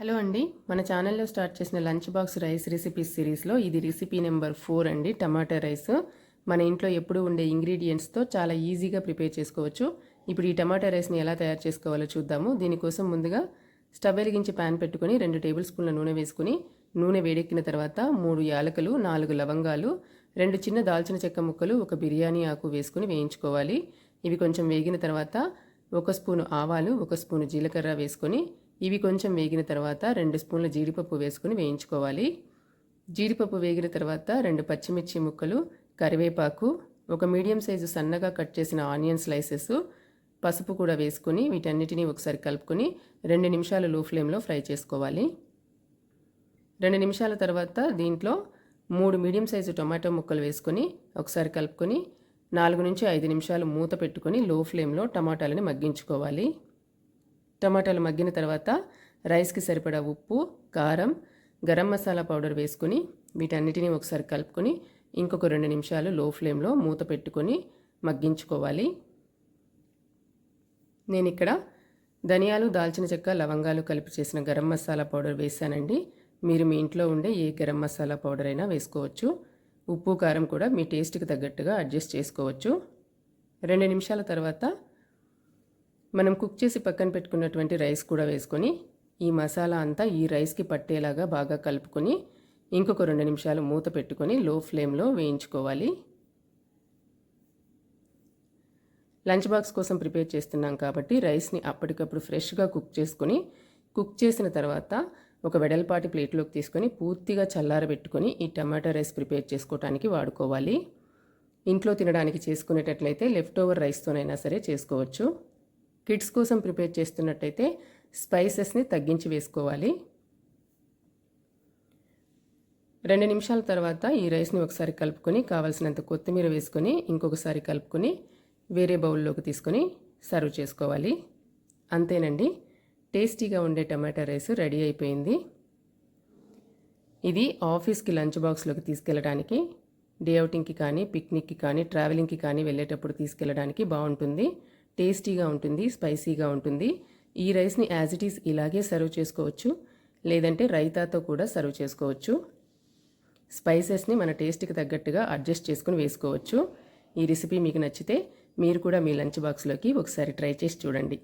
Hello అండి, మన ఛానల్లో స్టార్ట్ చేసిన లంచ్ బాక్స్ రైస్ రెసిపీస్ సిరీస్లో ఇది రెసిపీ నెంబర్ 4 అండి. టమాటా రైస్ మన ఇంట్లో ఎప్పుడు ఉండే ఇంగ్రీడియంట్స్తో చాలా ఈజీగా ప్రిపేర్ చేసుకోవచ్చు. ఇప్పుడు ఈ టమాటా రైస్ని ఎలా తయారు చేసుకోవాలో చూద్దాము. దీనికోసం ముందుగా స్టవ్ వెలిగించి ప్యాన్ పెట్టుకొని 2 టేబుల్ స్పూన్ల నూనె వేసుకుని నూనె వేడెక్కిన తర్వాత 3 యాలకులు, 4 లవంగాలు, 2 చిన్న దాల్చిన చెక్క ముక్కలు, 1 బిర్యానీ ఆకు వేసుకుని వేయించుకోవాలి. ఇవి కొంచెం వేగిన తర్వాత 1 స్పూను ఆవాలు, 1 స్పూను జీలకర్ర వేసుకొని ఇవి కొంచెం వేగిన తర్వాత 2 స్పూన్ల జీడిపప్పు వేసుకుని వేయించుకోవాలి. జీడిపప్పు వేగిన తర్వాత 2 పచ్చిమిర్చి ముక్కలు, కరివేపాకు, 1 మీడియం సైజు సన్నగా కట్ చేసిన ఆనియన్ స్లైసెస్, పసుపు కూడా వేసుకుని వీటన్నిటిని ఒకసారి కలుపుకొని 2 నిమిషాలు లో ఫ్లేమ్లో ఫ్రై చేసుకోవాలి. 2 నిమిషాల తర్వాత దీంట్లో 3 మీడియం సైజు టొమాటో ముక్కలు వేసుకొని ఒకసారి కలుపుకొని 4 నుంచి 5 నిమిషాలు మూత పెట్టుకొని లో ఫ్లేమ్లో టమాటాలని మగ్గించుకోవాలి. టమాటాలు మగ్గిన తర్వాత రైస్కి సరిపడా ఉప్పు, కారం, గరం మసాలా పౌడర్ వేసుకుని వీటన్నిటిని ఒకసారి కలుపుకొని ఇంకొక 2 నిమిషాలు లో ఫ్లేమ్లో మూత పెట్టుకొని మగ్గించుకోవాలి. నేను ఇక్కడ ధనియాలు, దాల్చిన చెక్క, లవంగాలు కలిపి చేసిన గరం మసాలా పౌడర్ వేసానండి. మీరు మీ ఇంట్లో ఉండే ఏ గరం మసాలా పౌడర్ అయినా వేసుకోవచ్చు. ఉప్పు, కారం కూడా మీ టేస్ట్కి తగ్గట్టుగా అడ్జస్ట్ చేసుకోవచ్చు. 2 నిమిషాల తర్వాత మనం కుక్ చేసి పక్కన పెట్టుకున్నటువంటి రైస్ కూడా వేసుకొని ఈ మసాలా అంతా ఈ రైస్కి పట్టేలాగా బాగా కలుపుకొని ఇంకొక 2 నిమిషాలు మూత పెట్టుకొని లో ఫ్లేమ్లో వేయించుకోవాలి. లంచ్ బాక్స్ కోసం ప్రిపేర్ చేస్తున్నాం కాబట్టి రైస్ని అప్పటికప్పుడు ఫ్రెష్గా కుక్ చేసిన తర్వాత ఒక వెడల్పాటి ప్లేట్లోకి తీసుకొని పూర్తిగా చల్లారబెట్టుకొని ఈ టమాటా రైస్ ప్రిపేర్ చేసుకోవడానికి వాడుకోవాలి. ఇంట్లో తినడానికి చేసుకునేటట్లయితే లెఫ్ట్ ఓవర్ రైస్తోనైనా సరే చేసుకోవచ్చు. కిడ్స్ కోసం ప్రిపేర్ చేస్తున్నట్టయితే స్పైసెస్ని తగ్గించి వేసుకోవాలి. 2 నిమిషాల తర్వాత ఈ రైస్ని ఒకసారి కలుపుకొని కావాల్సినంత కొత్తిమీర వేసుకొని ఇంకొకసారి కలుపుకొని వేరే బౌల్లోకి తీసుకొని సర్వ్ చేసుకోవాలి. అంతేనండి, టేస్టీగా ఉండే టమాటా రైస్ రెడీ అయిపోయింది. ఇది ఆఫీస్కి లంచ్ బాక్స్లోకి తీసుకెళ్ళడానికి, డే అవుటింగ్కి కానీ, పిక్నిక్కి కానీ, ట్రావెలింగ్కి కానీ వెళ్ళేటప్పుడు తీసుకెళ్ళడానికి బాగుంటుంది. టేస్టీగా ఉంటుంది, స్పైసీగా ఉంటుంది. ఈ రైస్ని యాజ్ ఇట్ ఈస్ ఇలాగే సర్వ్ చేసుకోవచ్చు, లేదంటే రైతాతో కూడా సర్వ్ చేసుకోవచ్చు. స్పైసెస్ని మన టేస్ట్కి తగ్గట్టుగా అడ్జస్ట్ చేసుకుని వేసుకోవచ్చు. ఈ రెసిపీ మీకు నచ్చితే మీరు కూడా మీ లంచ్ బాక్స్లోకి ఒకసారి ట్రై చేసి చూడండి.